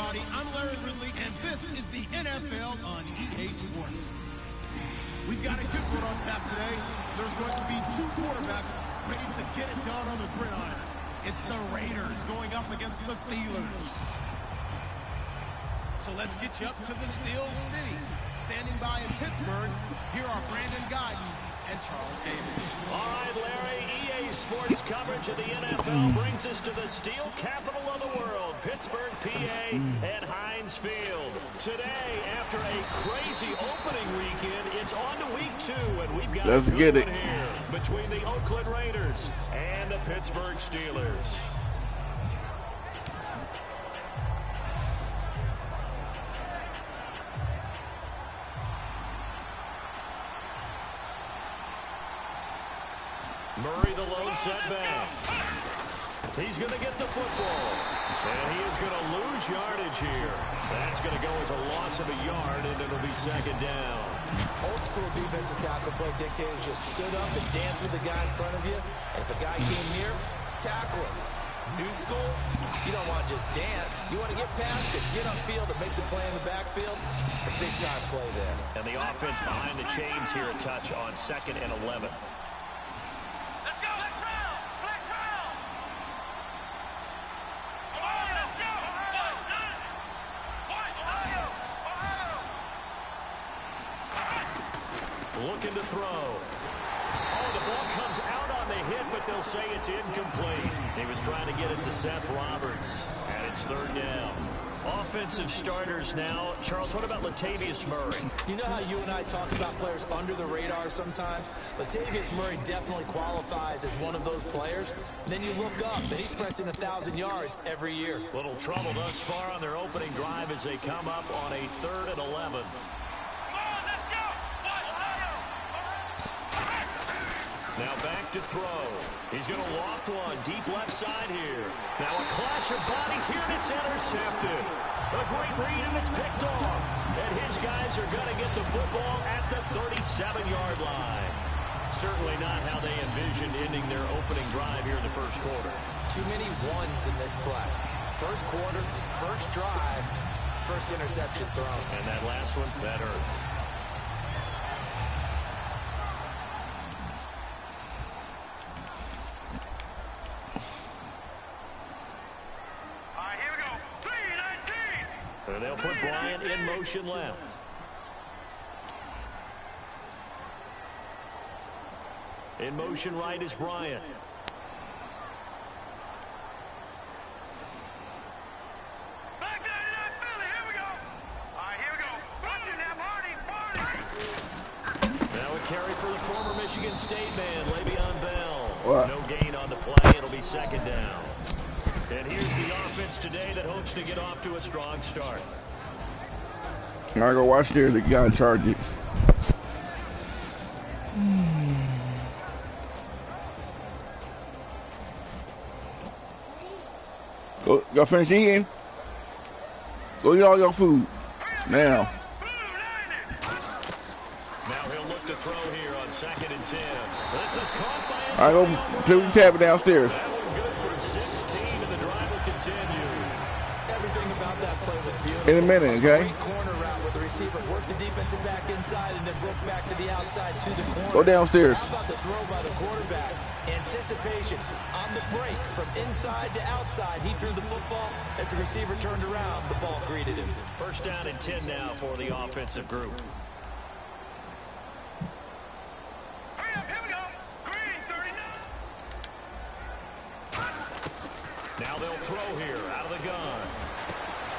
everybody. I'm Larry Ridley, and this is the NFL on EA Sports. We've got a good one on tap today. There's going to be two quarterbacks ready to get it done on the gridiron. It's the Raiders going up against the Steelers. So let's get you up to the Steel City. Standing by in Pittsburgh, here are Brandon Guyton and Charles Davis. All right, Larry, EA Sports coverage of the NFL brings us to the steel capital of the world, Pittsburgh, PA, at Heinz Field. Today, after a crazy opening weekend, it's on to week 2, and we've got a good one here between the Oakland Raiders and the Pittsburgh Steelers. Murray, the lone setback. He's going to get the football. And he is going to lose yardage here. That's going to go as a loss of a yard, and it'll be second down. Old school defensive tackle play dictators just stood up and danced with the guy in front of you. And if a guy came near, tackle him. New school, you don't want to just dance. You want to get past it, get upfield, and make the play in the backfield. A big-time play there. And the offense behind the chains here a touch on 2nd and 11. Looking to throw. Oh, the ball comes out on the hit, but they'll say it's incomplete. He was trying to get it to Seth Roberts, and it's 3rd down. Offensive starters now. Charles, what about Latavius Murray? You know how you and I talk about players under the radar sometimes? Latavius Murray definitely qualifies as one of those players. And then you look up, and he's pressing 1,000 yards every year. Little trouble thus far on their opening drive as they come up on a 3rd and 11. Now back to throw. He's going to loft one deep left side here. Now a clash of bodies here, and it's intercepted. A great read, and it's picked off. And his guys are going to get the football at the 37-yard line. Certainly not how they envisioned ending their opening drive here in the first quarter. Too many ones in this play. First quarter, first drive, first interception thrown. And that last one, that hurts. And they'll put Bryant in motion left. In motion right is Bryant. Back 99 Philly, here we go. All right, here we go. Watch it now, Marty. Now a carry for the former Michigan State man, Le'Veon Bell. What? No gain on the play. It'll be 2nd down. And here's the offense today that hopes to get off to a strong start. I go watch there. The guy in charge it. Go finish eating. Go eat all your food. Now. Now he'll look to throw here on 2nd and 10. This is caught by I go tap it downstairs. That one good for 16, and the drive will continue. Everything about that play was beautiful. In a minute, okay? Great corner route with the receiver. Worked the defensive back inside and then broke back to the outside to the corner. Go downstairs. How about the throw by the quarterback? Anticipation on the break from inside to outside. He threw the football. As the receiver turned around, the ball greeted him. 1st down and 10 now for the offensive group. Hurry up, here we go. Green, 39. Now they'll throw here out of the gun.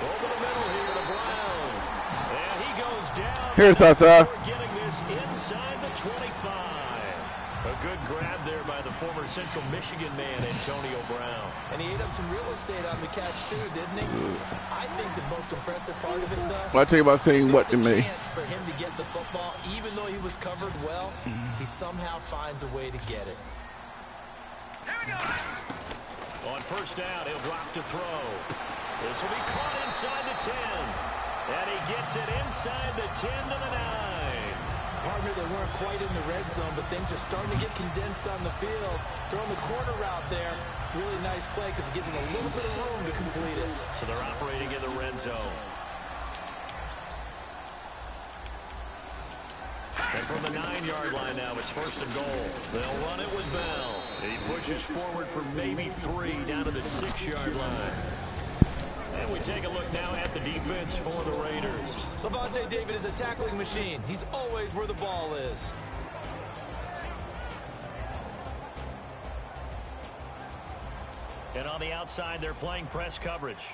Over the middle here to Brown. And he goes down. Here's Tata. We're getting this inside the 25. A good grab there by the former Central Michigan man, Antonio Brown. And he ate up some real estate on the catch, too, didn't he? I think the most impressive part of it, though, I'll tell you about saying what to me. chance for him to get the football, even though he was covered well, he somehow finds a way to get it. Here we go. On 1st down, he'll drop to throw. This will be caught inside the 10. And he gets it inside the 10 to the 9. Partner, they weren't quite in the red zone, but things are starting to get condensed on the field. Throwing the corner route there, really nice play because it gives him a little bit of room to complete it. So they're operating in the red zone. And from the 9-yard line now, it's 1st and goal. They'll run it with Bell. He pushes forward for maybe 3 down to the 6-yard line. And we take a look now at the defense for the Raiders. Levante David is a tackling machine. He's always where the ball is. And on the outside, they're playing press coverage.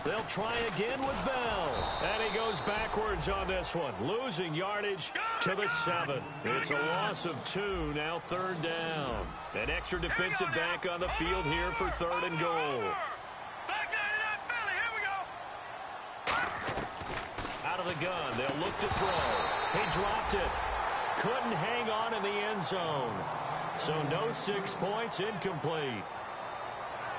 They'll try again with Bell. And he goes backwards on this one, losing yardage to the 7. It's a loss of 2, now 3rd down. An extra defensive back on the field here for 3rd and goal. Out of the gun, they'll look to throw. He dropped it. Couldn't hang on in the end zone. So no 6 points, incomplete.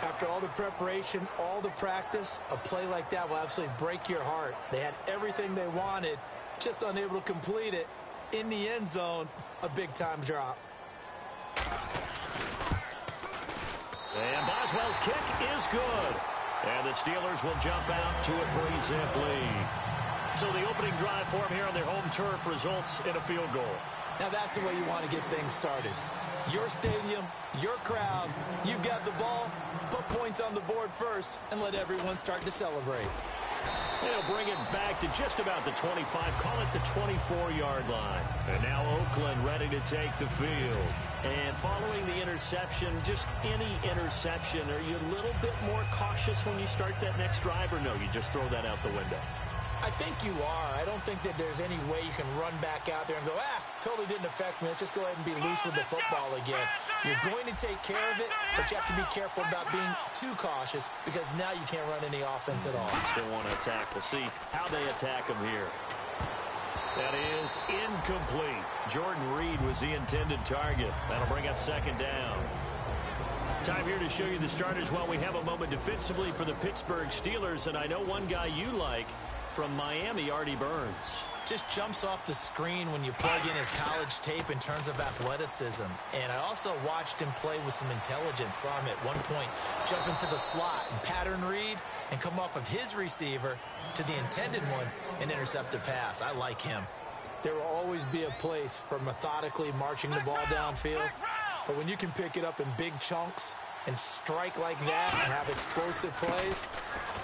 After all the preparation, all the practice, a play like that will absolutely break your heart. They had everything they wanted, just unable to complete it. In the end zone, a big-time drop. And Boswell's kick is good. And the Steelers will jump out to a 3-zip lead. So the opening drive for them here on their home turf results in a field goal. Now that's the way you want to get things started. Your stadium, your crowd, you've got the ball, put points on the board first, and let everyone start to celebrate. They'll bring it back to just about the 25, call it the 24-yard line. And now Oakland ready to take the field. And following the interception, just any interception, are you a little bit more cautious when you start that next drive, or no, you just throw that out the window? I think you are. I don't think that there's any way you can run back out there and go, totally didn't affect me. Let's just go ahead and be loose with the football again. You're going to take care of it, but you have to be careful about being too cautious because now you can't run any offense at all. Still want to attack. We'll see how they attack them here. That is incomplete. Jordan Reed was the intended target. That'll bring up 2nd down. Time here to show you the starters while we have a moment defensively for the Pittsburgh Steelers. And I know one guy you like from Miami, Artie Burns. Just jumps off the screen when you plug in his college tape in terms of athleticism. And I also watched him play with some intelligence. Saw him at one point jump into the slot and pattern read and come off of his receiver to the intended one and intercept a pass. I like him. There will always be a place for methodically marching the ball downfield. But when you can pick it up in big chunks and strike like that and have explosive plays,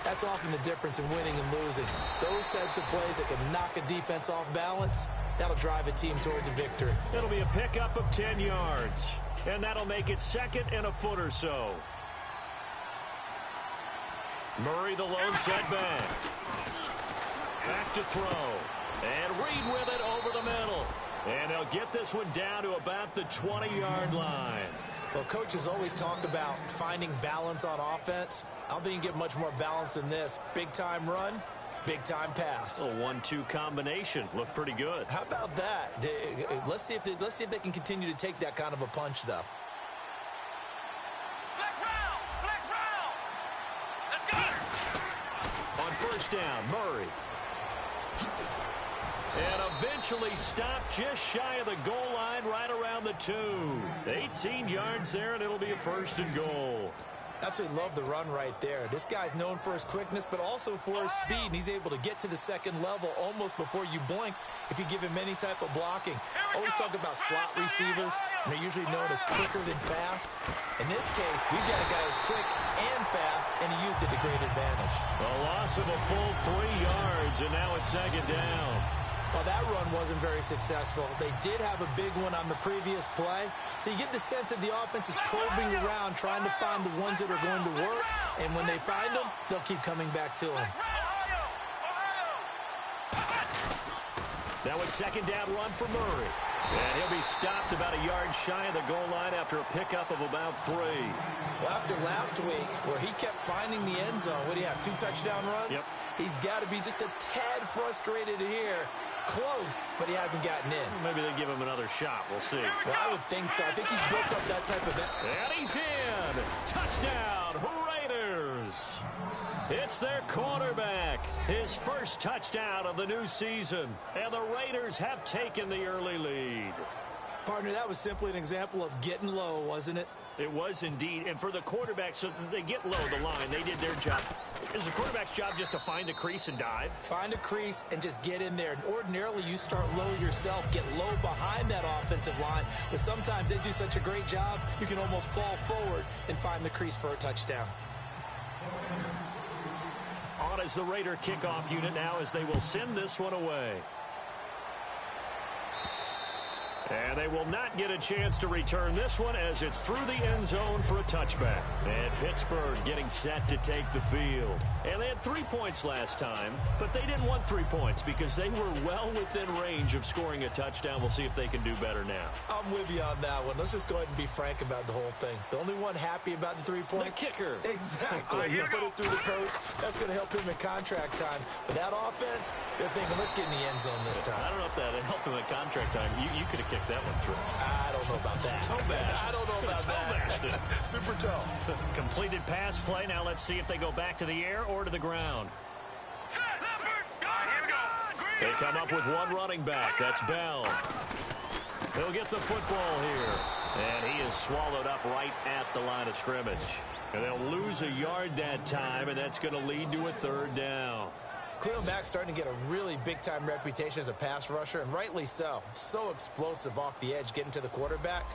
that's often the difference in winning and losing. Those types of plays that can knock a defense off balance, that'll drive a team towards a victory. It'll be a pickup of 10 yards, and that'll make it 2nd and a foot or so. Murray the lone setback. Back to throw. And Reed with it over the middle. And they'll get this one down to about the 20-yard line. Well, coaches always talk about finding balance on offense. I don't think you get much more balance than this. Big-time run, big-time pass. A 1-2 combination. Looked pretty good. How about that? Let's see if they can continue to take that kind of a punch, though. Flex round. Let's go. On 1st down, Murray. And eventually stopped just shy of the goal line right around the 2. 18 yards there, and it'll be a 1st and goal. Absolutely love the run right there. This guy's known for his quickness, but also for his speed, and he's able to get to the 2nd level almost before you blink if you give him any type of blocking. Always talk about slot receivers, and they're usually known as quicker than fast. In this case, we've got a guy who's quick and fast, and he used it to great advantage. A loss of a full 3 yards, and now it's 2nd down. Well, that run wasn't very successful. They did have a big one on the previous play. So you get the sense that the offense is probing around, trying to find the ones that are going to work. And when they find them, they'll keep coming back to them. Now a 2nd down run for Murray. And he'll be stopped about a yard shy of the goal line after a pickup of about 3. Well, after last week, where he kept finding the end zone, what do you have, 2 touchdown runs? Yep. He's got to be just a tad frustrated here. Close, but he hasn't gotten in. Maybe they give him another shot. We'll see. Well, I would think so. I think he's built up that type of... And he's in. Touchdown, Raiders. It's their quarterback. His first touchdown of the new season. And the Raiders have taken the early lead. Partner, that was simply an example of getting low, wasn't it? It was indeed. And for the quarterback, so they get low the line. They did their job. Is the quarterback's job just to find the crease and dive? Find a crease and just get in there. And ordinarily, you start low yourself, get low behind that offensive line. But sometimes they do such a great job, you can almost fall forward and find the crease for a touchdown. On is the Raider kickoff unit now as they will send this one away. And they will not get a chance to return this one as it's through the end zone for a touchback. And Pittsburgh getting set to take the field. And they had 3 points last time, but they didn't want 3 points because they were well within range of scoring a touchdown. We'll see if they can do better now. I'm with you on that one. Let's just go ahead and be frank about the whole thing. The only one happy about the 3-point? The kicker. Exactly. You put it through the post. That's going to help him in contract time. But that offense, they're thinking, let's get in the end zone this time. I don't know if that helped him in contract time. You could have kicked that one through. I don't know about that. I don't know about that. Super toe. Completed pass play. Now let's see if they go back to the air or to the ground. They come up with one running back. That's Bell. He'll get the football here. And he is swallowed up right at the line of scrimmage. And they'll lose a yard that time, and that's going to lead to a third down. Khalil Mack's starting to get a really big-time reputation as a pass rusher, and rightly so. So explosive off the edge getting to the quarterback.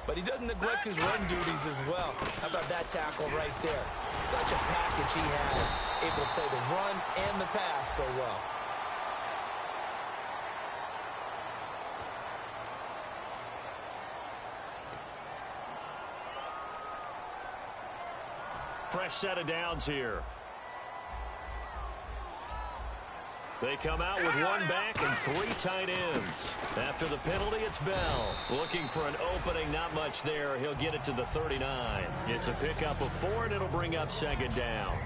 But he doesn't neglect his run duties as well. How about that tackle right there? Such a package he has, able to play the run and the pass so well. Fresh set of downs here. They come out with one back and 3 tight ends. After the penalty, it's Bell. Looking for an opening, not much there. He'll get it to the 39. It's a pickup of 4, and it'll bring up second down.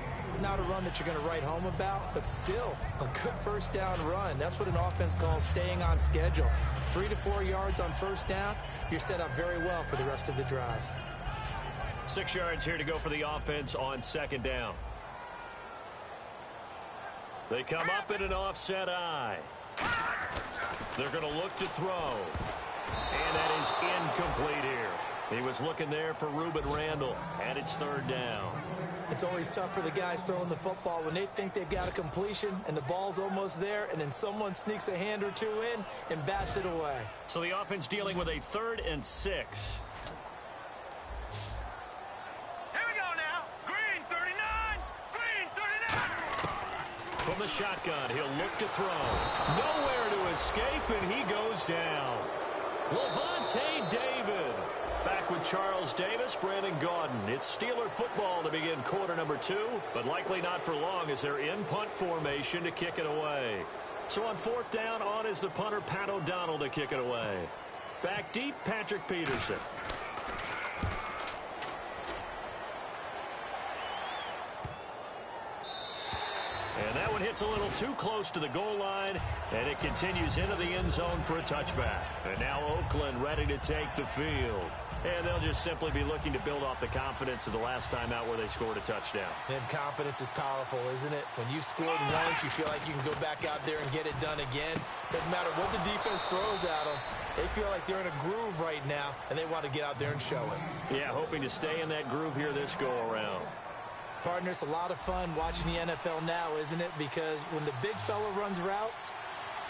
Not a run that you're going to write home about, but still a good first down run. That's what an offense calls staying on schedule. 3 to 4 yards on first down, you're set up very well for the rest of the drive. 6 yards here to go for the offense on second down. They come up in an offset eye. They're going to look to throw. And that is incomplete here. He was looking there for Reuben Randall, and it's third down. It's always tough for the guys throwing the football when they think they've got a completion and the ball's almost there, and then someone sneaks a hand or two in and bats it away. So the offense dealing with a 3rd and 6. From the shotgun, he'll look to throw. Nowhere to escape, and he goes down. Levante David. Back with Charles Davis, Brandon Gaudin. It's Steeler football to begin quarter number 2, but likely not for long as they're in punt formation to kick it away. So on 4th down, on is the punter, Pat O'Donnell, to kick it away. Back deep, Patrick Peterson. And that one hits a little too close to the goal line, and it continues into the end zone for a touchback. And now Oakland ready to take the field. And they'll just simply be looking to build off the confidence of the last time out where they scored a touchdown. And confidence is powerful, isn't it? When you've scored once, you feel like you can go back out there and get it done again. Doesn't matter what the defense throws at them. They feel like they're in a groove right now, and they want to get out there and show it. Yeah, hoping to stay in that groove here this go-around. Partner, it's a lot of fun watching the NFL now, isn't it? Because when the big fella runs routes,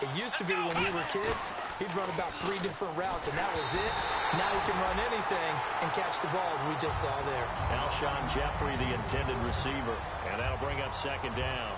it used to be when we were kids, he'd run about 3 different routes, and that was it. Now he can run anything and catch the ball, as we just saw there. Alshon Jeffrey, the intended receiver, and that'll bring up second down.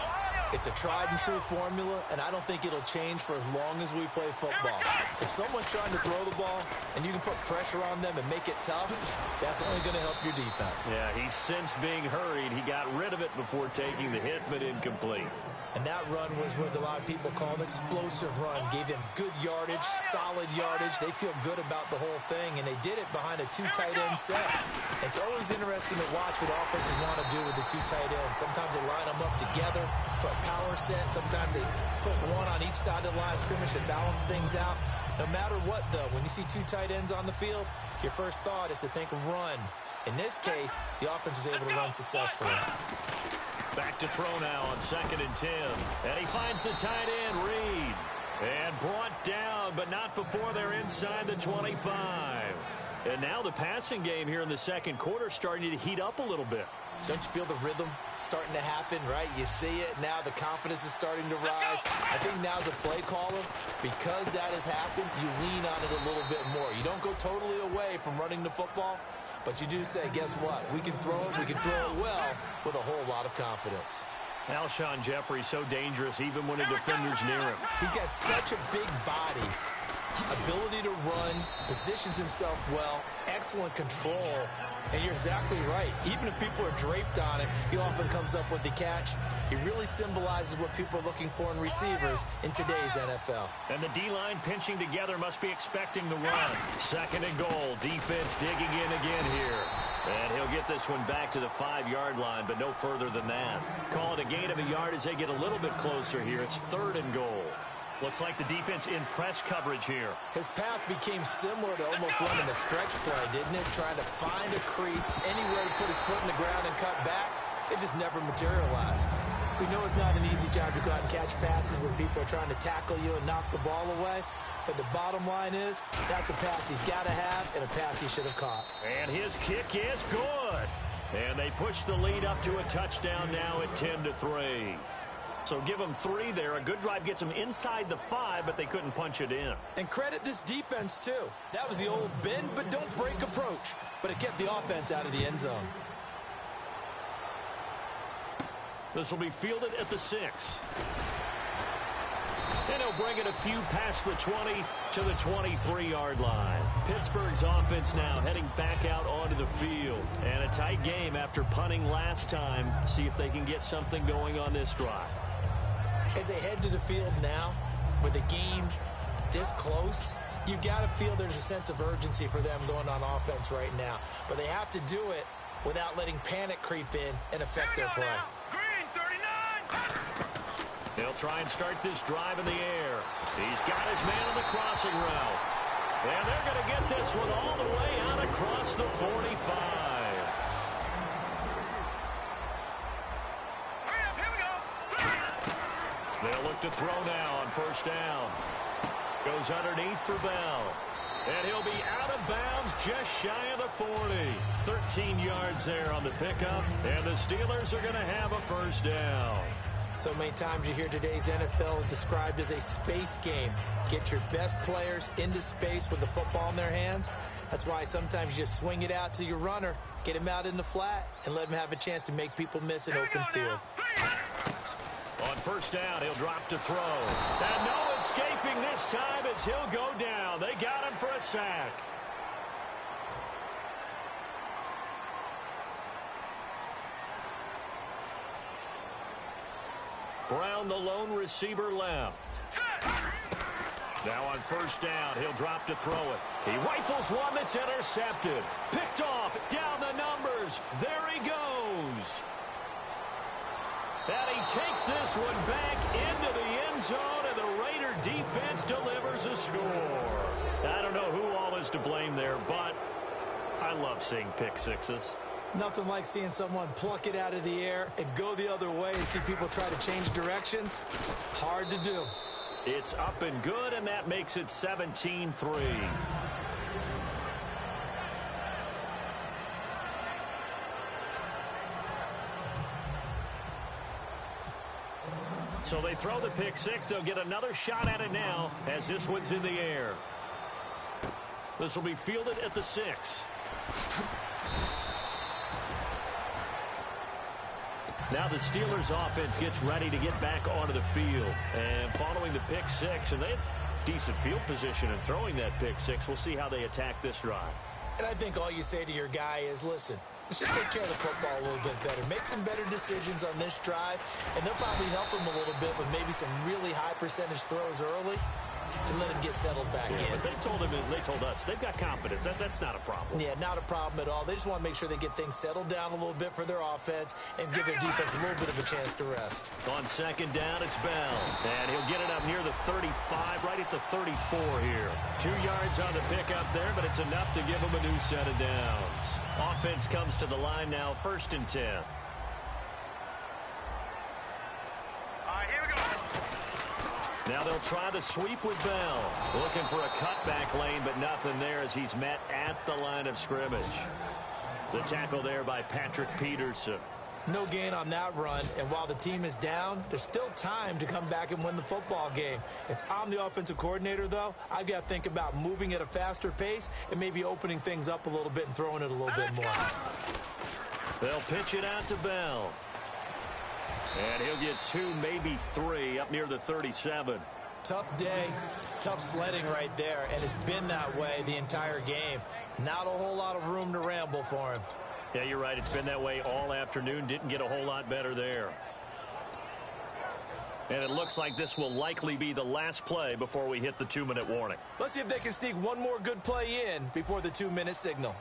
It's a tried-and-true formula, and I don't think it'll change for as long as we play football. If someone's trying to throw the ball and you can put pressure on them and make it tough, that's only going to help your defense. Yeah, he's since being hurried. He got rid of it before taking the hit, but incomplete. And that run was what a lot of people call an explosive run. Gave them good yardage, solid yardage. They feel good about the whole thing, and they did it behind a 2 tight end set. It's always interesting to watch what offenses want to do with the 2 tight ends. Sometimes they line them up together for a power set. Sometimes they put one on each side of the line of scrimmage to balance things out. No matter what, though, when you see 2 tight ends on the field, your first thought is to think run. In this case, the offense was able to run successfully. Back to throw now on 2nd and 10. And he finds the tight end, Reed. And brought down, but not before they're inside the 25. And now the passing game here in the second quarter starting to heat up a little bit. Don't you feel the rhythm starting to happen, right? You see it. Now the confidence is starting to rise. I think now as a play caller, because that has happened, you lean on it a little bit more. You don't go totally away from running the football, but you do say, guess what? We can throw it. We can throw it well with a whole lot of confidence. Alshon Jeffrey so dangerous even when a defender's near him. He's got such a big body, ability to run, positions himself well, excellent control, and you're exactly right. Even if people are draped on him, he often comes up with the catch. He really symbolizes what people are looking for in receivers in today's NFL. And the D-line pinching together must be expecting the run. Second and goal. Defense digging in again here. And he'll get this one back to the 5-yard line, but no further than that. Call it a gain of a yard as they get a little bit closer here. It's third and goal. Looks like the defense in press coverage here. His path became similar to almost running a stretch play, didn't it? Trying to find a crease, anywhere to put his foot in the ground and cut back. It just never materialized. We know it's not an easy job to go out and catch passes when people are trying to tackle you and knock the ball away. But the bottom line is, that's a pass he's got to have and a pass he should have caught. And his kick is good. And they push the lead up to a touchdown now at 10-3. So give them 3 there. A good drive gets them inside the 5, but they couldn't punch it in. And credit this defense, too. That was the old bend but don't break approach. But it kept the offense out of the end zone. This will be fielded at the 6. And he'll bring it a few past the 20 to the 23-yard line. Pittsburgh's offense now heading back out onto the field. And a tight game after punting last time. See if they can get something going on this drive. As they head to the field now, with the game this close, you've got to feel there's a sense of urgency for them going on offense right now. But they have to do it without letting panic creep in and affect their play. Green, 39. He'll try and start this drive in the air. He's got his man on the crossing route. And they're going to get this one all the way out across the 45. They'll look to throw now on first down. Goes underneath for Bell. And he'll be out of bounds just shy of the 40. 13 yards there on the pickup. And the Steelers are going to have a first down. So many times you hear today's NFL described as a space game. Get your best players into space with the football in their hands. That's why sometimes you just swing it out to your runner, get him out in the flat, and let him have a chance to make people miss an open field. On first down, he'll drop to throw. And no escaping this time as he'll go down. They got him for a sack. Brown, the lone receiver, left. Now on first down, he'll drop to throw it. He rifles one that's intercepted. Picked off, down the numbers. There he goes. And he takes this one back into the end zone, and the Raider defense delivers a score. I don't know who all is to blame there, but I love seeing pick sixes. Nothing like seeing someone pluck it out of the air and go the other way and see people try to change directions. Hard to do. It's up and good, and that makes it 17-3. So they throw the pick six. They'll get another shot at it now as this one's in the air. This will be fielded at the 6. Now the Steelers offense gets ready to get back onto the field. And following the pick six, and they have decent field position in throwing that pick six. We'll see how they attack this drive. And I think all you say to your guy is, listen, let's just take care of the football a little bit better. Make some better decisions on this drive, and they'll probably help him a little bit with maybe some really high percentage throws early to let him get settled back in. But they told us they've got confidence. That's not a problem. Yeah, not a problem at all. They just want to make sure they get things settled down a little bit for their offense and give their defense a little bit of a chance to rest. On second down, it's Bell. And he'll get it up near the 35, right at the 34 here. 2 yards on the pickup there, but it's enough to give him a new set of downs. Offense comes to the line now, 1st and 10. Now they'll try the sweep with Bell. Looking for a cutback lane, but nothing there as he's met at the line of scrimmage. The tackle there by Patrick Peterson. No gain on that run, and while the team is down, there's still time to come back and win the football game. If I'm the offensive coordinator, though, I've got to think about moving at a faster pace and maybe opening things up a little bit and throwing it a little bit more. They'll pitch it out to Bell. And he'll get 2, maybe 3 up near the 37. Tough day, tough sledding right there, and it's been that way the entire game. Not a whole lot of room to ramble for him. Yeah, you're right. It's been that way all afternoon. Didn't get a whole lot better there. And it looks like this will likely be the last play before we hit the 2-minute warning. Let's see if they can sneak one more good play in before the 2-minute signal.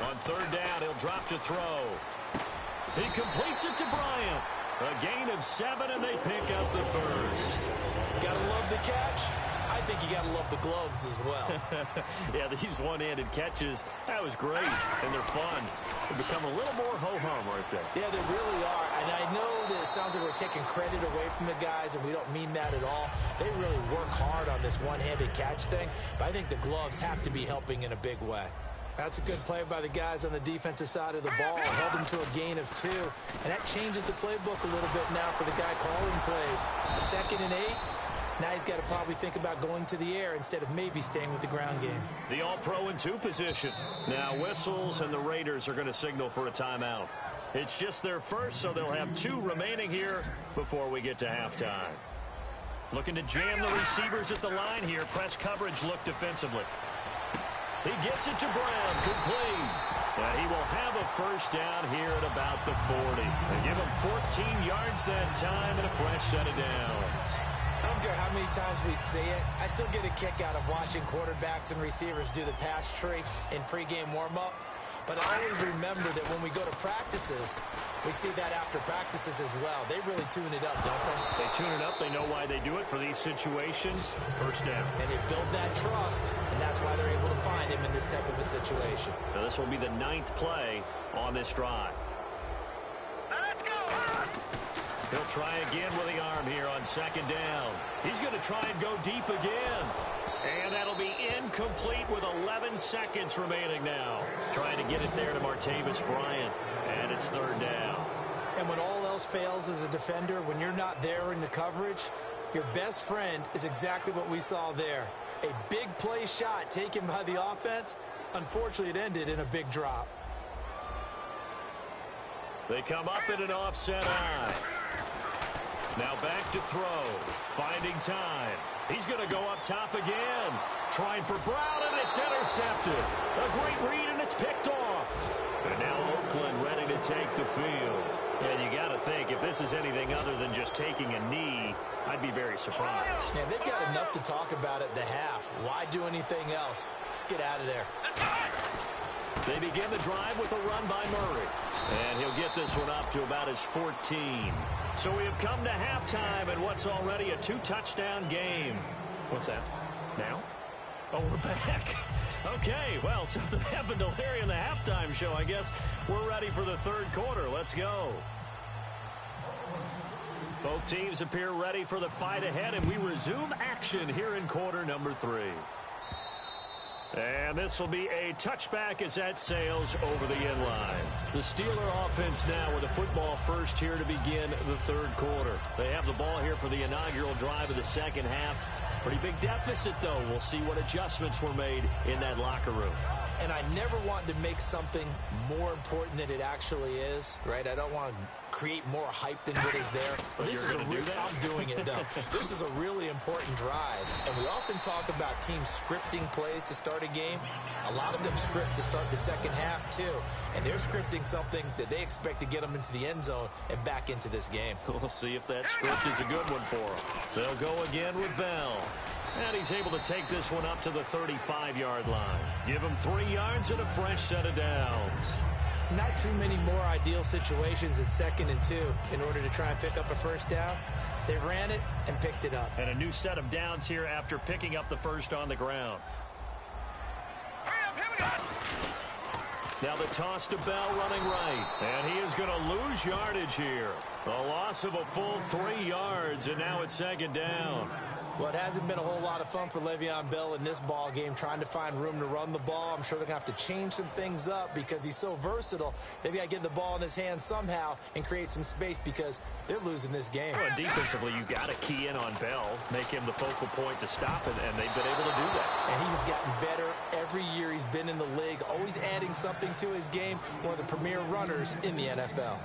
On third down, he'll drop to throw. He completes it to Bryant. A gain of 7, and they pick up the first. Gotta love the catch. I think you got to love the gloves as well. Yeah, these one-handed catches, that was great, and they're fun. They become a little more ho-hum right there. Yeah, they really are, and I know that it sounds like we're taking credit away from the guys, and we don't mean that at all. They really work hard on this one-handed catch thing, but I think the gloves have to be helping in a big way. That's a good play by the guys on the defensive side of the ball. Held them to a gain of 2, and that changes the playbook a little bit now for the guy calling plays. 2nd and 8. Now he's got to probably think about going to the air instead of maybe staying with the ground game. The all-pro in 2 position. Now whistles, and the Raiders are going to signal for a timeout. It's just their first, so they'll have 2 remaining here before we get to halftime. Looking to jam the receivers at the line here. Press coverage look defensively. He gets it to Brown, complete. And he will have a first down here at about the 40. They give him 14 yards that time and a fresh set of downs. I don't care how many times we see it. I still get a kick out of watching quarterbacks and receivers do the pass tree in pregame warm-up. But I always remember that when we go to practices, we see that after practices as well. They really tune it up, don't they? They tune it up. They know why they do it for these situations. First down. And they build that trust, and that's why they're able to find him in this type of a situation. Now this will be the 9th play on this drive. Let's go! He'll try again with the arm here on 2nd down. He's going to try and go deep again. And that'll be incomplete with 11 seconds remaining now. Trying to get it there to Martavis Bryant. And it's 3rd down. And when all else fails as a defender, when you're not there in the coverage, your best friend is exactly what we saw there. A big play shot taken by the offense. Unfortunately, it ended in a big drop. They come up in an offset eye. Now back to throw. Finding time. He's going to go up top again. Trying for Brown, and it's intercepted. A great read, and it's picked off. And now Oakland ready to take the field. And you got to think, if this is anything other than just taking a knee, I'd be very surprised. Yeah, they've got enough to talk about at the half. Why do anything else? Just get out of there. They begin the drive with a run by Murray. And he'll get this one up to about his 14. So we have come to halftime in what's already a 2-touchdown game. What's that? Now? Oh, we're back. Okay, well, something happened to Larry in the halftime show, I guess. We're ready for the 3rd quarter. Let's go. Both teams appear ready for the fight ahead, and we resume action here in quarter number 3. And this will be a touchback as that sails over the end line. The Steeler offense now with a football first here to begin the 3rd quarter. They have the ball here for the inaugural drive of the 2nd half. Pretty big deficit, though. We'll see what adjustments were made in that locker room. And I never want to make something more important than it actually is, right? I don't want to create more hype than what is there. But this is I'm doing it, though. This is a really important drive. And we often talk about teams scripting plays to start a game. A lot of them script to start the 2nd half, too. And they're scripting something that they expect to get them into the end zone and back into this game. We'll see if that script is a good one for them. They'll go again with Bell. And he's able to take this one up to the 35-yard line. Give him 3 yards and a fresh set of downs. Not too many more ideal situations at 2nd and 2 in order to try and pick up a first down. They ran it and picked it up. And a new set of downs here after picking up the first on the ground. Now the toss to Bell running right. And he is going to lose yardage here. A loss of a full 3 yards, and now it's second down. Well, it hasn't been a whole lot of fun for Le'Veon Bell in this ball game, trying to find room to run the ball. I'm sure they're going to have to change some things up because he's so versatile. They've got to get the ball in his hands somehow and create some space because they're losing this game. Well, defensively, you've got to key in on Bell, make him the focal point to stop it, and they've been able to do that. And he's gotten better every year he's been in the league, always adding something to his game, one of the premier runners in the NFL.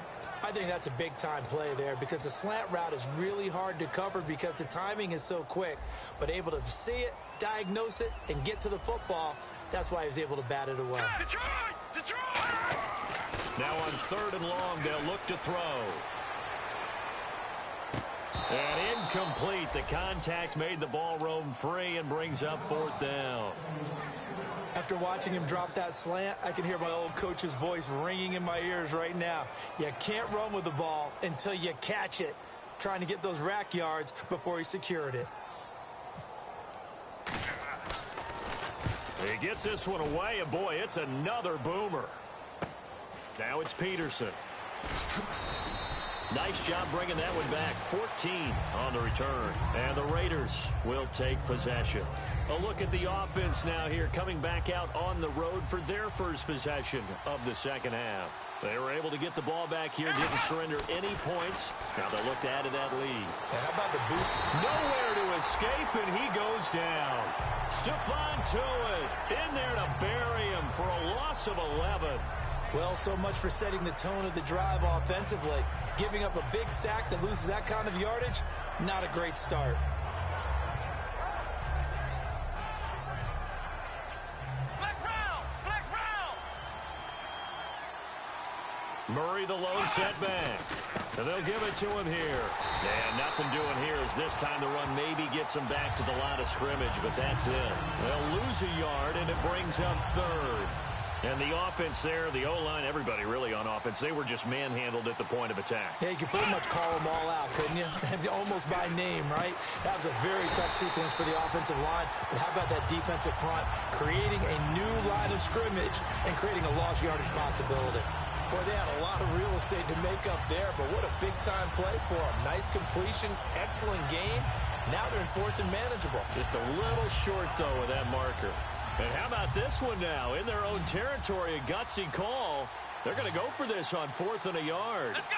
I think that's a big-time play there because the slant route is really hard to cover because the timing is so quick. But able to see it, diagnose it, and get to the football, that's why he was able to bat it away. Detroit! Now on 3rd and long, they'll look to throw. And incomplete. The contact made the ball roam free and brings up 4th down. After watching him drop that slant, I can hear my old coach's voice ringing in my ears right now. You can't run with the ball until you catch it, trying to get those rack yards before he secured it. He gets this one away, and boy, it's another boomer. Now it's Peterson. Nice job bringing that one back. 14 on the return. And the Raiders will take possession. A look at the offense now here, coming back out on the road for their first possession of the second half. They were able to get the ball back here, didn't surrender any points. Now they'll look to add to that lead. And how about the boost? Nowhere to escape, and he goes down. Stephon Tuitt in there to bury him for a loss of 11. Well, so much for setting the tone of the drive offensively. Giving up a big sack that loses that kind of yardage, not a great start. Murray the lone setback. And they'll give it to him here. And nothing doing here as this time the run maybe gets him back to the line of scrimmage, but that's it. They'll lose a yard, and it brings up 3rd. And the offense there, the O-line, everybody really on offense, they were just manhandled at the point of attack. Yeah, you could pretty much call them all out, couldn't you? Almost by name, right? That was a very tough sequence for the offensive line. But how about that defensive front creating a new line of scrimmage and creating a lost yardage possibility? Boy, they had a lot of real estate to make up there, but what a big-time play for them. Nice completion, excellent game. Now they're in 4th and manageable. Just a little short, though, with that marker. And how about this one now? In their own territory, a gutsy call. They're going to go for this on 4th and a yard. Let's go!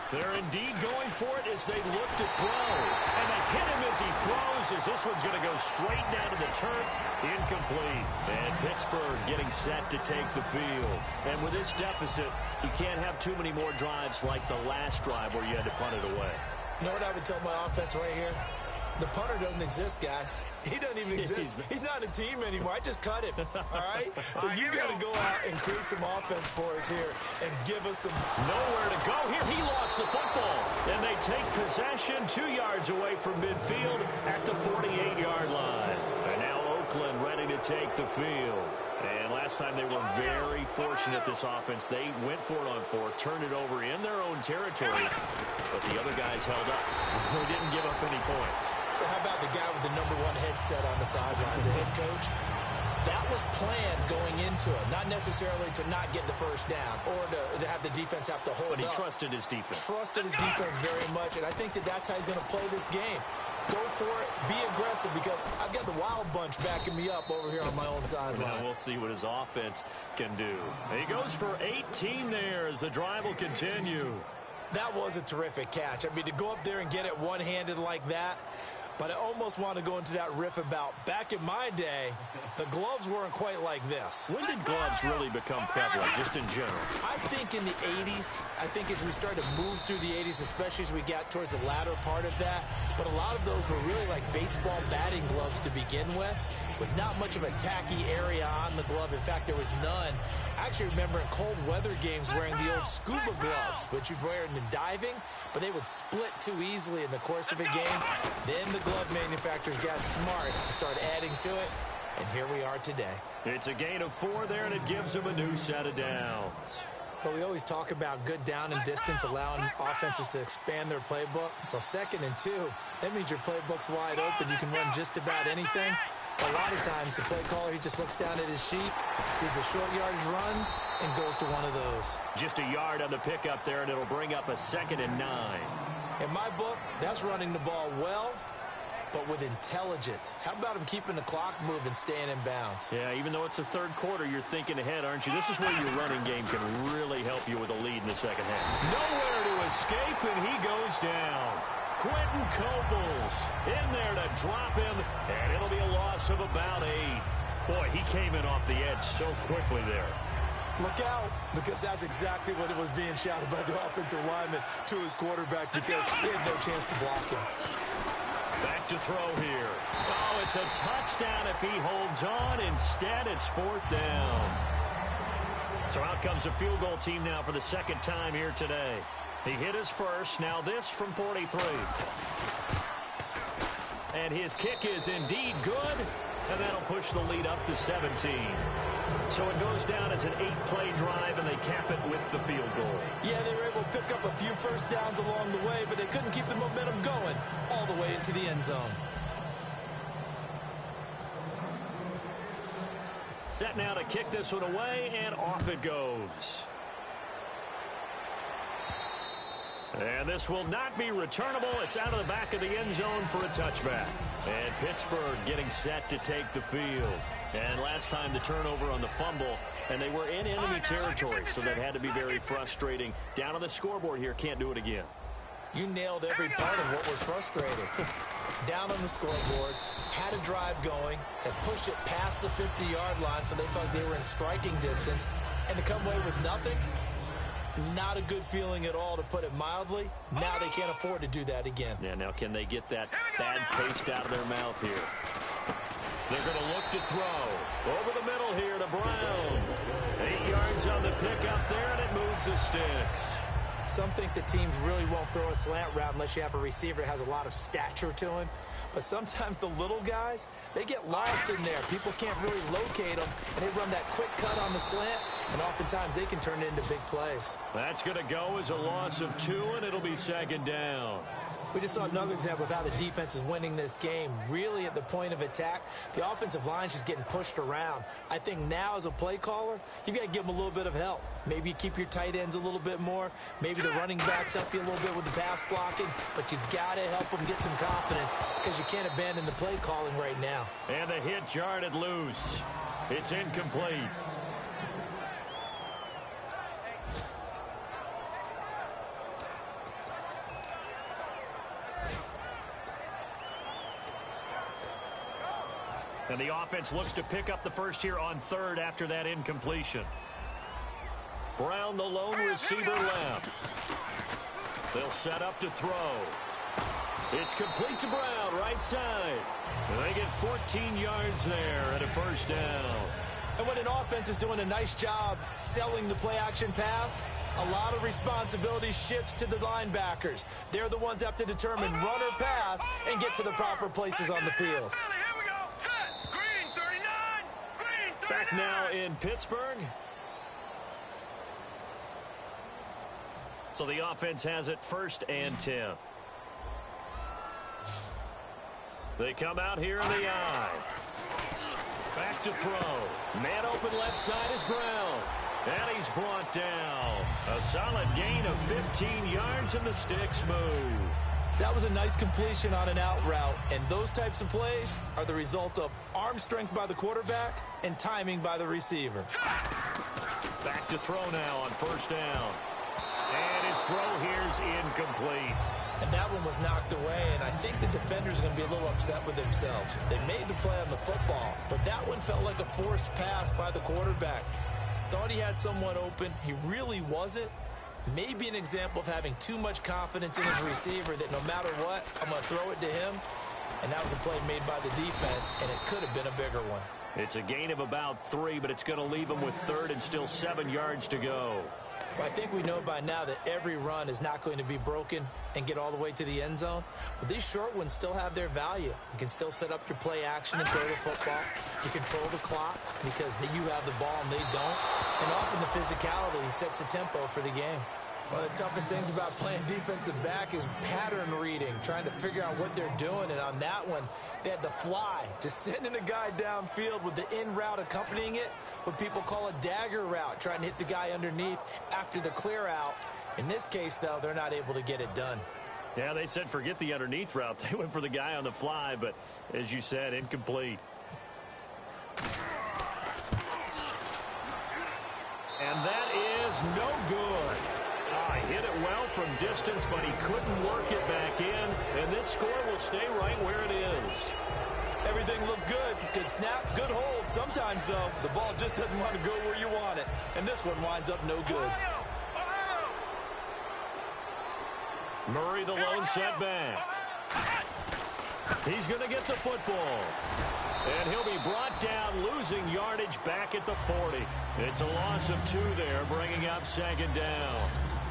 They're indeed going for it as they look to throw. And they hit him as he throws, as this one's going to go straight down to the turf. Incomplete. And Pittsburgh getting set to take the field. And with this deficit, you can't have too many more drives like the last drive where you had to punt it away. You know what I would tell my offense right here? The punter doesn't exist, guys. He doesn't even exist. He's not a team anymore. I just cut him, all right? So you got to go out and create some offense for us here and give us some... Nowhere to go here. He lost the football. And they take possession 2 yards away from midfield at the 48-yard line. And now Oakland ready to take the field. And last time they were very fortunate, this offense. They went for it on 4th, turned it over in their own territory. But the other guys held up. They didn't give up any points. So how about the guy with the #1 headset on the sidelines, the head coach? That was planned going into it, not necessarily to not get the first down or to have the defense have to hold up. But he trusted his defense. Trusted his defense very much, and I think that's how he's going to play this game. Go for it, be aggressive, because I've got the wild bunch backing me up over here on my own sideline. Now we'll see what his offense can do. He goes for 18 there as the drive will continue. That was a terrific catch. I mean, to go up there and get it one-handed like that, but I almost want to go into that riff about back in my day, the gloves weren't quite like this. When did gloves really become prevalent, just in general? I think in the 80s. I think as we started to move through the 80s, especially as we got towards the latter part of that. But a lot of those were really like baseball batting gloves to begin with not much of a tacky area on the glove. In fact, there was none. I actually remember in cold weather games wearing the old scuba gloves, which you'd wear in diving, but they would split too easily in the course of a game. Then the glove manufacturers got smart and started adding to it, and here we are today. It's a gain of 4 there, and it gives them a new set of downs. Well, we always talk about good down and distance, allowing offenses to expand their playbook. Well, 2nd and 2, that means your playbook's wide open. You can run just about anything. A lot of times, the play caller, he just looks down at his sheet, sees the short yardage runs, and goes to one of those. Just a yard on the pickup there, and it'll bring up a 2nd and 9. In my book, that's running the ball well, but with intelligence. How about him keeping the clock moving, staying in bounds? Yeah, even though it's the third quarter, you're thinking ahead, aren't you? This is where your running game can really help you with a lead in the second half. Nowhere to escape, and he goes down. Quentin Cobles in there to drop him, and it'll be a loss of about 8. Boy, he came in off the edge so quickly there. Look out, because that's exactly what it was being shouted by the offensive lineman to his quarterback because he had no chance to block him. Back to throw here. Oh, it's a touchdown if he holds on. Instead, it's 4th down. So out comes the field goal team now for the second time here today. He hit his first. Now this from 43. And his kick is indeed good. And that'll push the lead up to 17. So it goes down as an 8-play drive, and they cap it with the field goal. Yeah, they were able to pick up a few first downs along the way, but they couldn't keep the momentum going all the way into the end zone. Set now to kick this one away, and off it goes. And this will not be returnable. It's out of the back of the end zone for a touchback. And Pittsburgh getting set to take the field. And last time the turnover on the fumble, and they were in enemy territory, so that had to be very frustrating. Down on the scoreboard here, can't do it again. You nailed every part of what was frustrating. Down on the scoreboard, had a drive going, had pushed it past the 50-yard line so they felt they were in striking distance, and to come away with nothing, not a good feeling at all, to put it mildly. Now they can't afford to do that again. Yeah, now can they get that bad taste out of their mouth here? They're going to look to throw. Over the middle here to Brown. 8 yards on the pickup there, and it moves the sticks. Some think that teams really won't throw a slant route unless you have a receiver that has a lot of stature to him. But sometimes the little guys, they get lost in there. People can't really locate them, and they run that quick cut on the slant, and oftentimes they can turn it into big plays. That's going to go as a loss of 2, and it'll be 2nd down. We just saw another example of how the defense is winning this game. Really at the point of attack, the offensive line's just getting pushed around. I think now as a play caller, you've got to give them a little bit of help. Maybe you keep your tight ends a little bit more. Maybe the running backs help you a little bit with the pass blocking. But you've got to help them get some confidence because you can't abandon the play calling right now. And the hit jarred loose. It's incomplete. And the offense looks to pick up the first here on 3rd after that incompletion. Brown, the lone receiver left. They'll set up to throw. It's complete to Brown, right side. And they get 14 yards there and a first down. And when an offense is doing a nice job selling the play-action pass, a lot of responsibility shifts to the linebackers. They're the ones that have to determine run or pass and get to the proper places on the field. Back now in Pittsburgh. So the offense has it 1st and 10. They come out here in the eye. Back to throw. Man open left side is Brown. And he's brought down. A solid gain of 15 yards and the sticks move. That was a nice completion on an out route, and those types of plays are the result of arm strength by the quarterback and timing by the receiver. Back to throw now on 1st down. And his throw here's incomplete. And that one was knocked away, and I think the defender's going to be a little upset with themselves. They made the play on the football, but that one felt like a forced pass by the quarterback. Thought he had someone open. He really wasn't. Maybe an example of having too much confidence in his receiver that no matter what, I'm going to throw it to him. And that was a play made by the defense, and it could have been a bigger one. It's a gain of about 3, but it's going to leave him with 3rd and still 7 yards to go. Well, I think we know by now that every run is not going to be broken and get all the way to the end zone. But these short ones still have their value. You can still set up your play action and throw the football. You control the clock because you have the ball and they don't. And often the physicality sets the tempo for the game. One of the toughest things about playing defensive back is pattern reading, trying to figure out what they're doing. And on that one, they had the fly, just sending a guy downfield with the in route accompanying it, what people call a dagger route, trying to hit the guy underneath after the clear out. In this case, though, they're not able to get it done. Yeah, they said forget the underneath route. They went for the guy on the fly, but as you said, incomplete. And that is no good. He hit it well from distance, but he couldn't work it back in. And this score will stay right where it is. Everything looked good. Good snap, good hold. Sometimes, though, the ball just doesn't want to go where you want it. And this one winds up no good. Murray, the lone setback. He's going to get the football. And he'll be brought down, losing yardage back at the 40. It's a loss of 2 there, bringing up second down.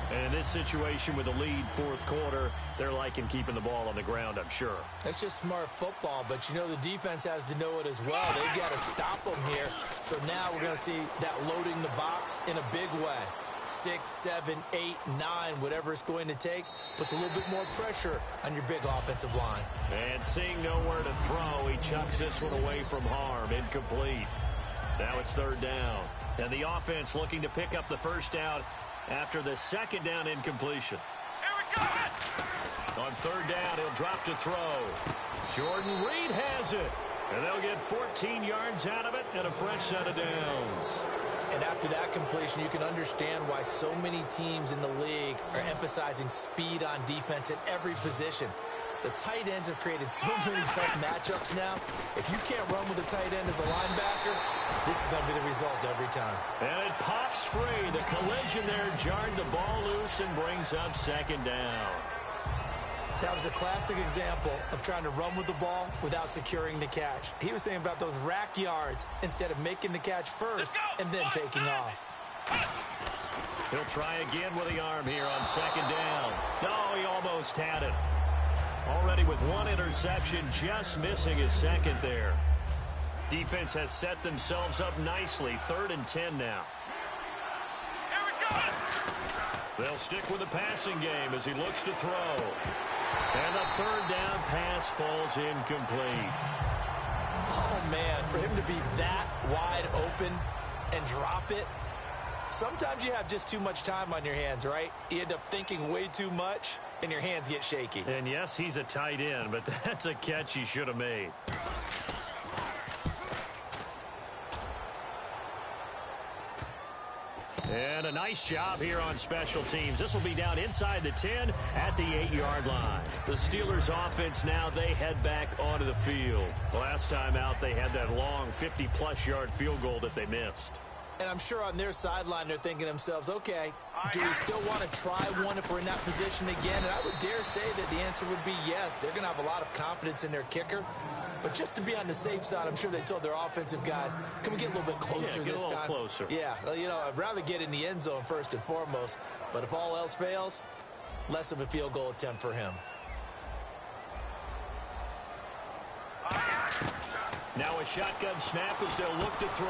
And in this situation with a lead fourth quarter, they're liking keeping the ball on the ground, I'm sure. That's just smart football, but you know the defense has to know it as well. They've got to stop them here. So now we're going to see that loading the box in a big way. 6, 7, 8, 9, whatever it's going to take, puts a little bit more pressure on your big offensive line. And seeing nowhere to throw, he chucks this one away from harm. Incomplete. Now it's third down. And the offense looking to pick up the first down after the second down incompletion. Here we go! On third down, he'll drop to throw. Jordan Reed has it. And they'll get 14 yards out of it and a fresh set of downs. And after that completion, you can understand why so many teams in the league are emphasizing speed on defense at every position. The tight ends have created so many tough matchups now. If you can't run with a tight end as a linebacker, this is going to be the result every time. And it pops free. The collision there jarred the ball loose and brings up second down. That was a classic example of trying to run with the ball without securing the catch. He was thinking about those rack yards instead of making the catch first and then taking off. He'll try again with the arm here on second down. No, he almost had it. Already with one interception, just missing his second there. Defense has set themselves up nicely. 3rd and 10 now. Here we go! They'll stick with the passing game as he looks to throw. And the third down pass falls incomplete. Oh, man, for him to be that wide open and drop it, sometimes you have just too much time on your hands, right? You end up thinking way too much, and your hands get shaky. And yes, he's a tight end, but that's a catch he should have made. And a nice job here on special teams. This will be down inside the 10 at the 8-yard line. The Steelers offense now, they head back onto the field. Last time out, they had that long 50-plus yard field goal that they missed. And I'm sure on their sideline, they're thinking to themselves, okay, do we still want to try one if we're in that position again? And I would dare say that the answer would be yes. They're going to have a lot of confidence in their kicker. But just to be on the safe side, I'm sure they told their offensive guys, can we get a little bit closer this time? Closer. Yeah, well, you know, I'd rather get in the end zone first and foremost. But if all else fails, less of a field goal attempt for him. Now a shotgun snap as they'll look to throw.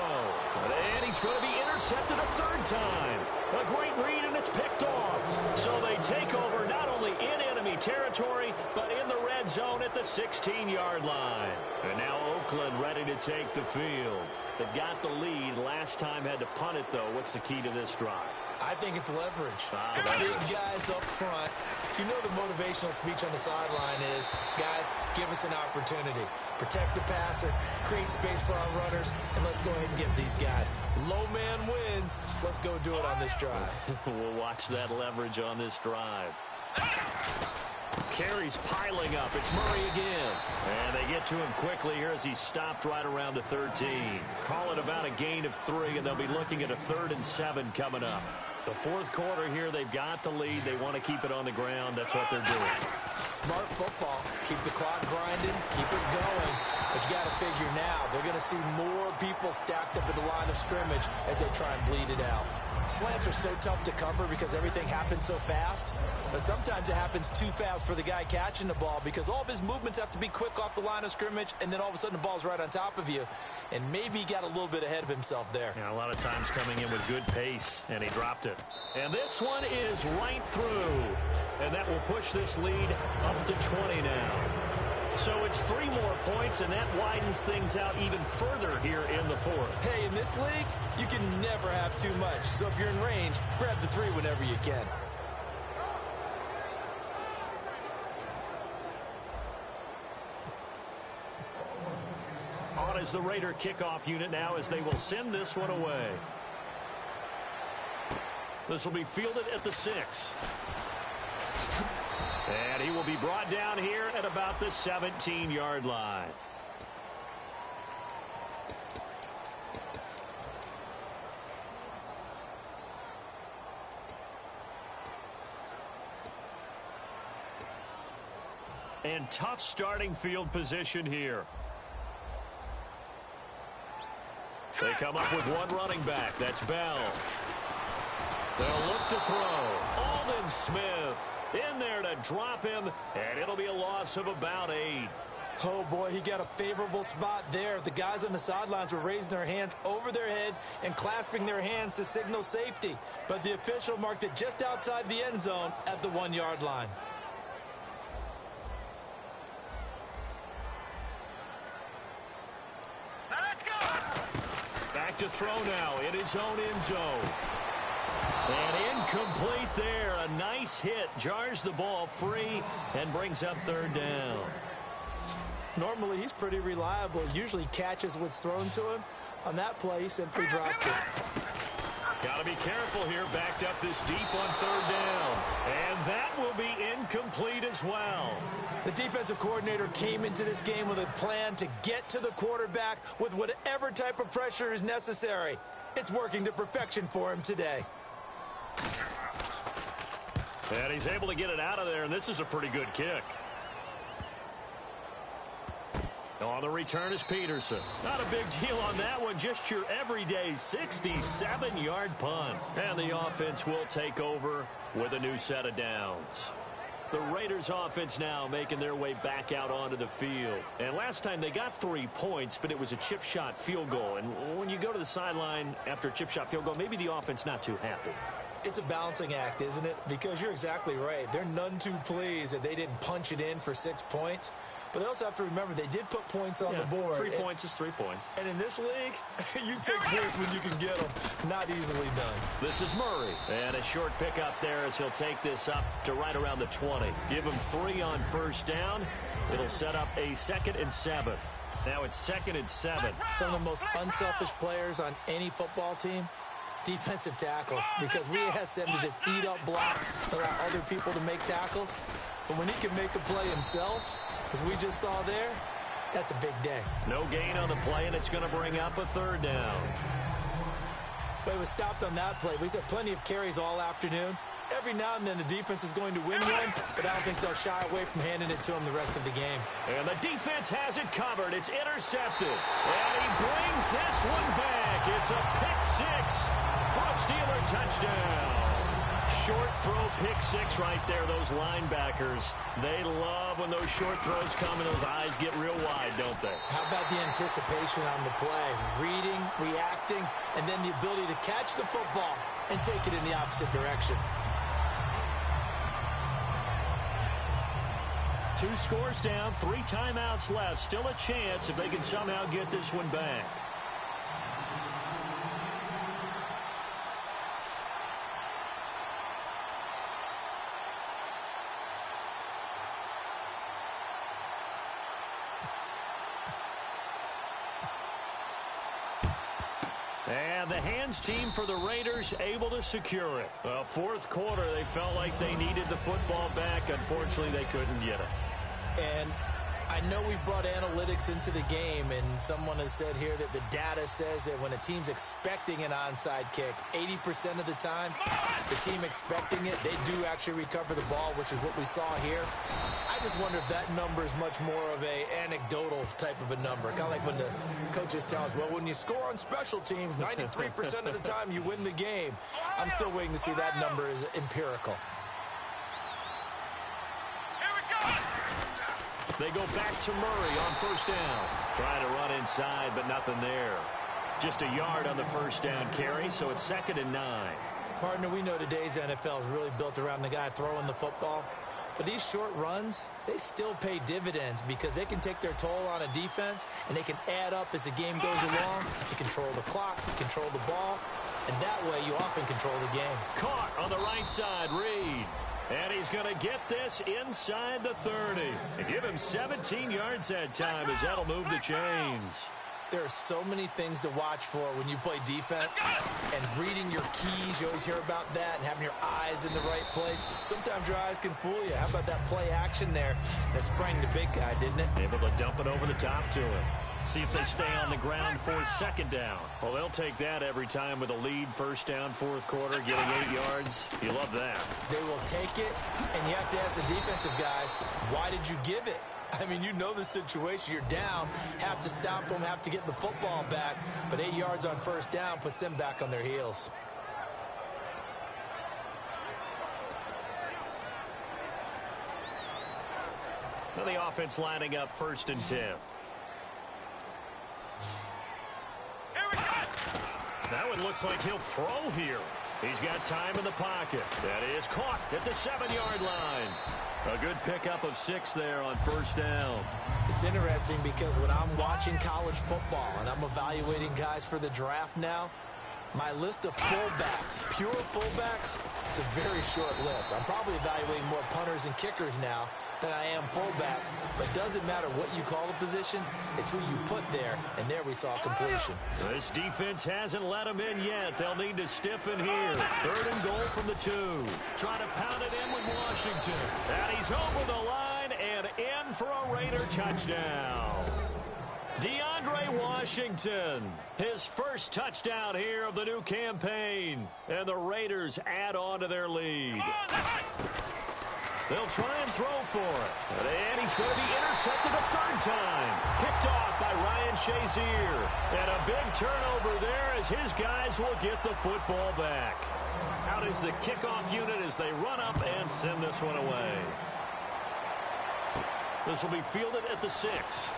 And he's going to be intercepted a third time. A great read, and it's picked off. So they take over not only in enemy territory, but in the red zone at the 16-yard line. And now Oakland ready to take the field. They've got the lead. Last time had to punt it, though. What's the key to this drive? I think it's leverage. The big guys up front. You know the motivational speech on the sideline is, guys, give us an opportunity. Protect the passer, create space for our runners, and let's go ahead and get these guys. Low man wins. Let's go do it on this drive. We'll watch that leverage on this drive. Carries piling up. It's Murray again. And they get to him quickly here as he stopped right around the 13. Call it about a gain of 3, and they'll be looking at a 3rd and 7 coming up. The fourth quarter here, they've got the lead. They want to keep it on the ground. That's what they're doing. Smart football. Keep the clock grinding. Keep it going. But you got to figure now, they're going to see more people stacked up at the line of scrimmage as they try and bleed it out. Slants are so tough to cover because everything happens so fast. But sometimes it happens too fast for the guy catching the ball because all of his movements have to be quick off the line of scrimmage, and then all of a sudden the ball's right on top of you. And maybe he got a little bit ahead of himself there. Yeah, a lot of times coming in with good pace, and he dropped it. And this one is right through. And that will push this lead up to 20 now. So it's 3 more points, and that widens things out even further here in the fourth. Hey, in this league, you can never have too much. So if you're in range, grab the 3 whenever you can. On is the Raider kickoff unit now as they will send this one away. This will be fielded at the 6. And he will be brought down here at about the 17-yard line. And tough starting field position here. They come up with one running back. That's Bell. They'll look to throw. Aldon Smith in there to drop him, and it'll be a loss of about 8. Oh, boy, he got a favorable spot there. The guys on the sidelines were raising their hands over their head and clasping their hands to signal safety. But the official marked it just outside the end zone at the 1-yard line. Now let's go! Back to throw now in his own end zone. And incomplete there. A nice hit. Jars the ball free and brings up 3rd down. Normally, he's pretty reliable. Usually catches what's thrown to him. On that play, he simply dropped it. Got to be careful here. Backed up this deep on 3rd down. And that will be incomplete as well. The defensive coordinator came into this game with a plan to get to the quarterback with whatever type of pressure is necessary. It's working to perfection for him today. And he's able to get it out of there, and this is a pretty good kick. On the return is Peterson. Not a big deal on that one, just your everyday 67-yard punt. And the offense will take over with a new set of downs. The Raiders offense now making their way back out onto the field. And last time they got 3 points, but it was a chip shot field goal. And when you go to the sideline after a chip shot field goal, maybe the offense not too happy. It's a balancing act, isn't it? Because you're exactly right. They're none too pleased that they didn't punch it in for 6 points. But they also have to remember they did put points on the board. 3 points is 3 points. And in this league, you take points when you can get them. Not easily done. This is Murray. And a short pickup there as he'll take this up to right around the 20. Give him 3 on 1st down. It'll set up a 2nd and 7. Now it's 2nd and 7. Some of the most unselfish players on any football team, defensive tackles, because we ask them to just eat up blocks, allow other people to make tackles. But when he can make a play himself, as we just saw there, that's a big day. No gain on the play, and it's going to bring up a 3rd down. But it was stopped on that play. We've had plenty of carries all afternoon. Every now and then the defense is going to win one, but I don't think they'll shy away from handing it to him the rest of the game. And the defense has it covered. It's intercepted. And he brings this one back. It's a pick 6 for a Steeler touchdown. Short throw, pick 6 right there. Those linebackers, they love when those short throws come and those eyes get real wide, don't they? How about the anticipation on the play? Reading, reacting, and then the ability to catch the football and take it in the opposite direction. 2 scores down, 3 timeouts left. Still a chance if they can somehow get this one back. And the hands team for the Raiders able to secure it. Well, 4th quarter, they felt like they needed the football back. Unfortunately, they couldn't get it. And I know we've brought analytics into the game, and someone has said here that the data says that when a team's expecting an onside kick, 80% of the time, the team expecting it, they do actually recover the ball, which is what we saw here. I just wonder if that number is much more of a anecdotal type of a number. Kind of like when the coaches tell us, well, when you score on special teams, 93% of the time you win the game. I'm still waiting to see that number is empirical. They go back to Murray on first down. Trying to run inside, but nothing there. Just a yard on the first down carry, so it's 2nd and 9. Partner, we know today's NFL is really built around the guy throwing the football. But these short runs, they still pay dividends because they can take their toll on a defense, and they can add up as the game goes along. They control the clock, control the ball, and that way you often control the game. Caught on the right side, Reed. And he's going to get this inside the 30. And give him 17 yards that time as that'll move the chains. There are so many things to watch for when you play defense. And reading your keys, you always hear about that, and having your eyes in the right place. Sometimes your eyes can fool you. How about that play action there? That sprang the big guy, didn't it? Able to dump it over the top to him. See if they stay on the ground for 2nd down. Well, they'll take that every time with a lead. First down, 4th quarter, getting 8 yards. You love that. They will take it, and you have to ask the defensive guys, why did you give it? I mean, you know the situation. You're down, have to stop them, have to get the football back. But 8 yards on first down puts them back on their heels. Well, the offense lining up 1st and 10. That one looks like he'll throw here. He's got time in the pocket. That is caught at the 7-yard line. A good pickup of 6 there on first down. It's interesting because when I'm watching college football and I'm evaluating guys for the draft now, my list of fullbacks, pure fullbacks, it's a very short list. I'm probably evaluating more punters and kickers now than I am fullbacks, but it doesn't matter what you call the position, it's who you put there, and there we saw completion. This defense hasn't let them in yet. They'll need to stiffen here. 3rd and goal from the 2. Trying to pound it in with Washington. And he's over the line and in for a Raider touchdown. DeAndre Washington, his first touchdown here of the new campaign. And the Raiders add on to their lead. They'll try and throw for it. And he's going to be intercepted a 3rd time. Picked off by Ryan Shazier. And a big turnover there as his guys will get the football back. Out is the kickoff unit as they run up and send this one away. This will be fielded at the 6.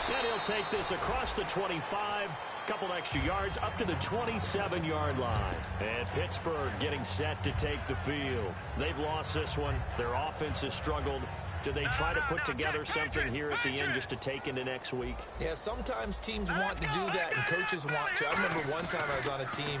And he'll take this across the 25. Couple extra yards up to the 27-yard line. And Pittsburgh getting set to take the field. They've lost this one. Their offense has struggled. Do they try to put together something here at the end just to take into next week? Yeah, sometimes teams want to do that and coaches want to. I remember one time I was on a team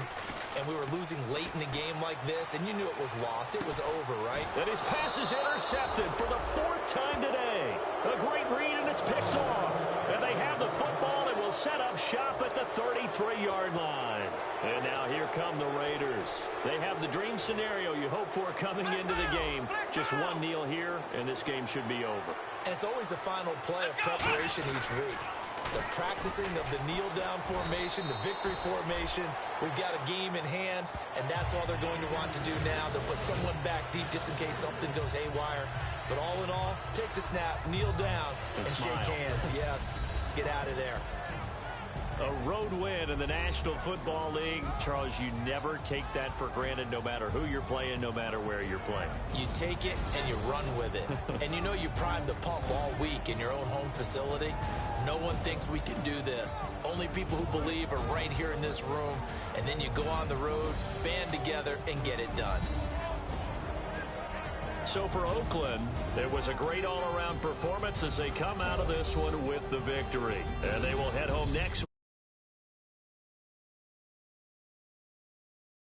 and we were losing late in the game like this, and you knew it was lost. It was over, right? And his pass is intercepted for the 4th time today. A great read, and it's picked off. And they have the football and will set up shop at the 33-yard line. And now here come the Raiders. They have the dream scenario you hope for coming into the game. Just one kneel here, and this game should be over. And it's always the final play of preparation each week. The practicing of the kneel-down formation, the victory formation. We've got a game in hand, and that's all they're going to want to do now. They'll put someone back deep just in case something goes haywire. But all in all, take the snap, kneel down, and shake hands. Yes, get out of there. A road win in the National Football League. Charles, you never take that for granted no matter who you're playing, no matter where you're playing. You take it and you run with it. And you know you primed the pump all week in your own home facility. No one thinks we can do this. Only people who believe are right here in this room. And then you go on the road, band together, and get it done. So for Oakland, it was a great all-around performance as they come out of this one with the victory. And they will head home next